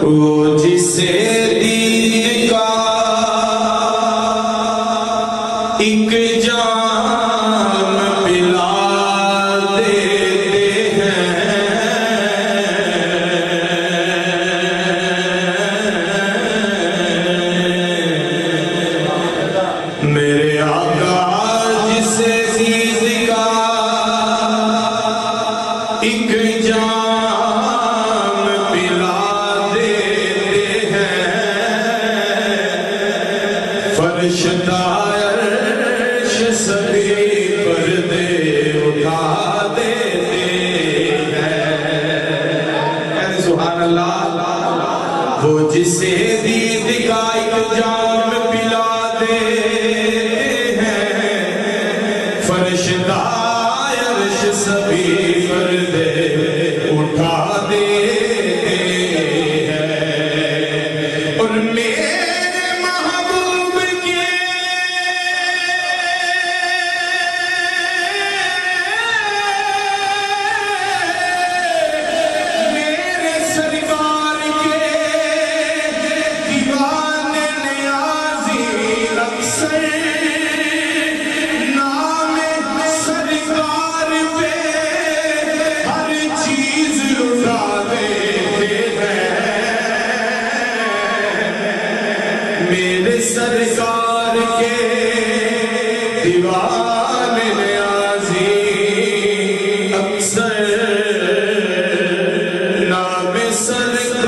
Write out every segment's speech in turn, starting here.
وہ جسے دید کا ایک جام پلا دیتے ہیں، میرے آقا جسے دید کا ایک جام پلا دیتے ہیں، فرشتہ عرش سبھی پردے اٹھا دیتے ہیں۔ سبحان اللہ۔ وہ جسے دید کا ایک جام پلا دیتے ہیں، فرشتہ عرش سبھی پردے اٹھا دیتے ہیں، اور میرے محبوب کے میرے سرکار کے دیوانے نیازی اکثر نام سرکار پہ ہر چیز لٹا دیتے ہیں، میرے سرکار کے دیوانے نیازی اکثر نام سرکار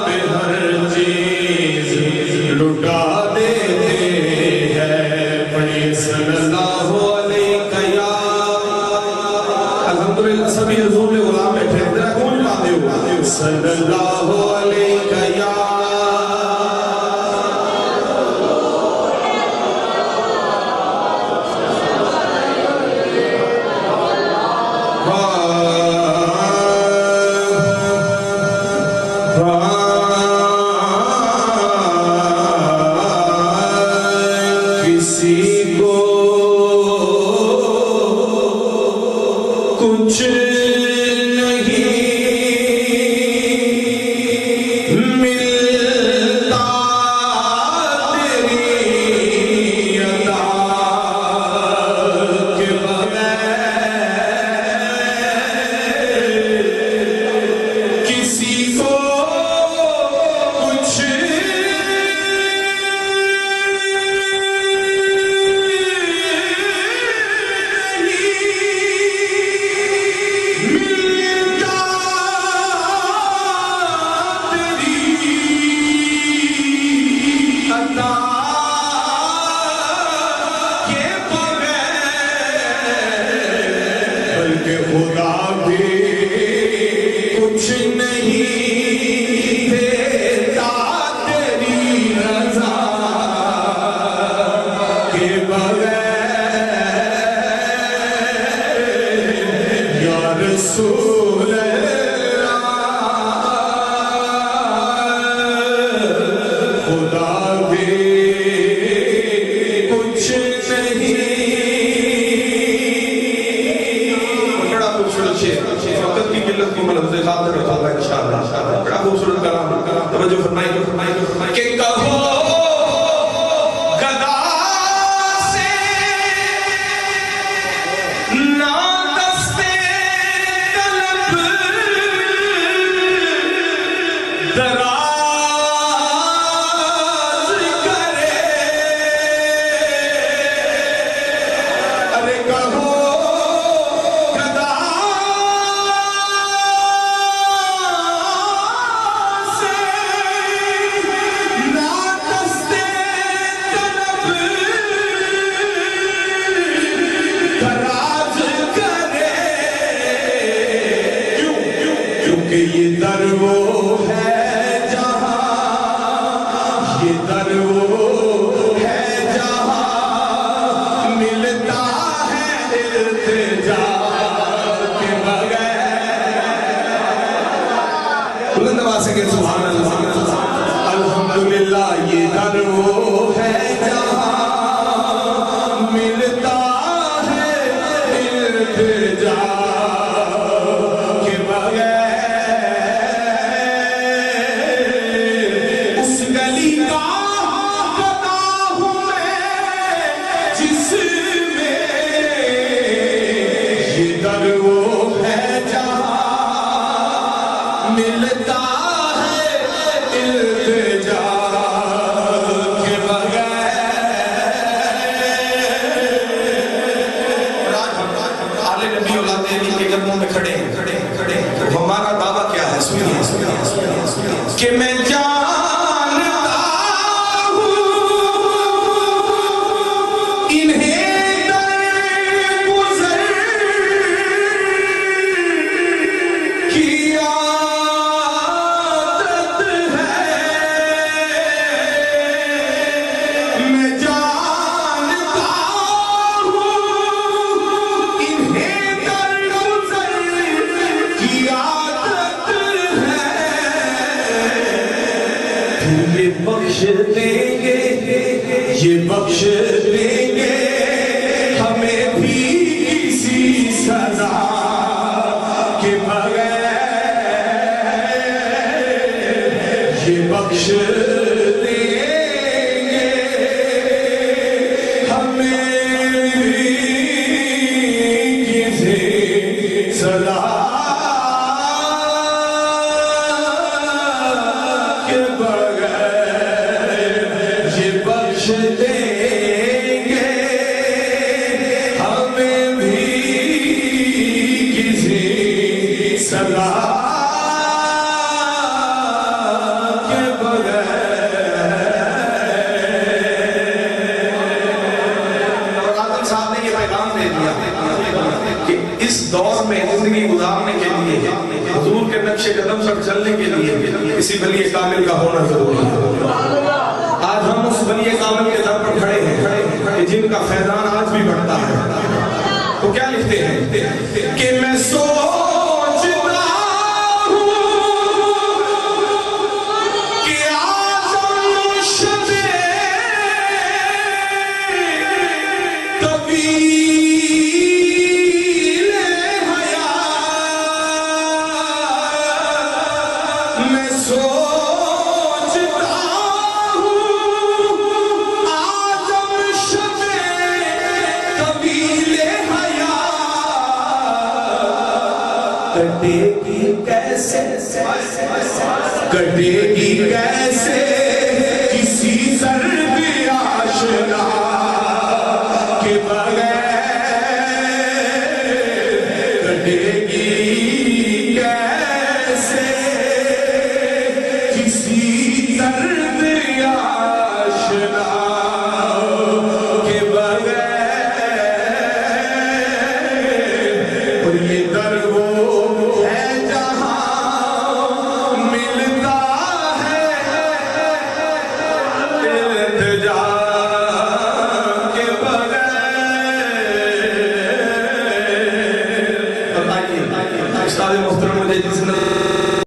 پہ ہر چیز لٹا دیتے ہیں۔ پڑھیے صلی اللہ علیہ یا الحمدللہ سبھی حضور میں غلام بیٹھے ہیں، ذرا کون پاتے ہو صلی اللہ علیہ یا کسی کو کچھ نہیں ملتا تیری عطا کے بغیر، کسی کو کچھ خدا بھی کچھ نہیں دیتا تیری رضا کے بغیر، یا رسول اللہ خدا بھی کچھ نہیں۔ وقت کی قلت کی ملحظ خاطر رکھا ہے انشاءاللہ۔ بڑا خوبصورت کلام، توجہ فرمائیں کہ کہو گدا سے نہ دستے طلب دراز کرے، ارے کہو یہ در وہ ہے جہاں، یہ در وہ ہے جہاں ملتا ہے التجا کے بغیر۔ بلند آواز سے کہتے سبحان اللہ۔ الحمدللہ یہ در وہ ہے جہاں ملتا ہے التجا کے بغیر اس گلی کا پتا ہوں میں جس میں یہ در وہ ہے جہاں ملتا ہے التجا کے بغیر. آل نبی اولاد نبی کے قدموں میں کھڑے ہیں. ہمارا دعویٰ کیا ہے؟ سنیے کہ میں جانتا ہوں انہیں در گزر کی عادت ہے. میں جانتا ہوں انہیں در گزر کی عادت ہے. یہ بخش دیں گے، یہ بخش دیں گے ہمیں بھی کسی سزا کے بغیر. یہ بخش دیں گے ہمیں بھی کسی سزا کے بغیر. یہ بخش دیں گے ہمیں بھی کسی سزا کے بغیر. اور عادل صاحب نے یہ پیغام دے دیا کہ اس دور میں زندگی گزارنے کے لیے، حضور کے نقش قدم پر چلنے کے لیے کسی ولی کامل کا ہونا ضروری ہے. آج ہم اس ولی کامل کے در پر کھڑے ہیں کہ جن کا فیضان آج بھی بڑھتا ہے. تو کیا لکھتے ہیں کہ میں سوچتا ہوں کہ آزم شب طویل حیات. میں سوچتا ہوں آزم شب طویل حیات کٹے گی کیسے، کٹے گی کیسے کسی ضرب آشنا کے بغیر. کٹے گی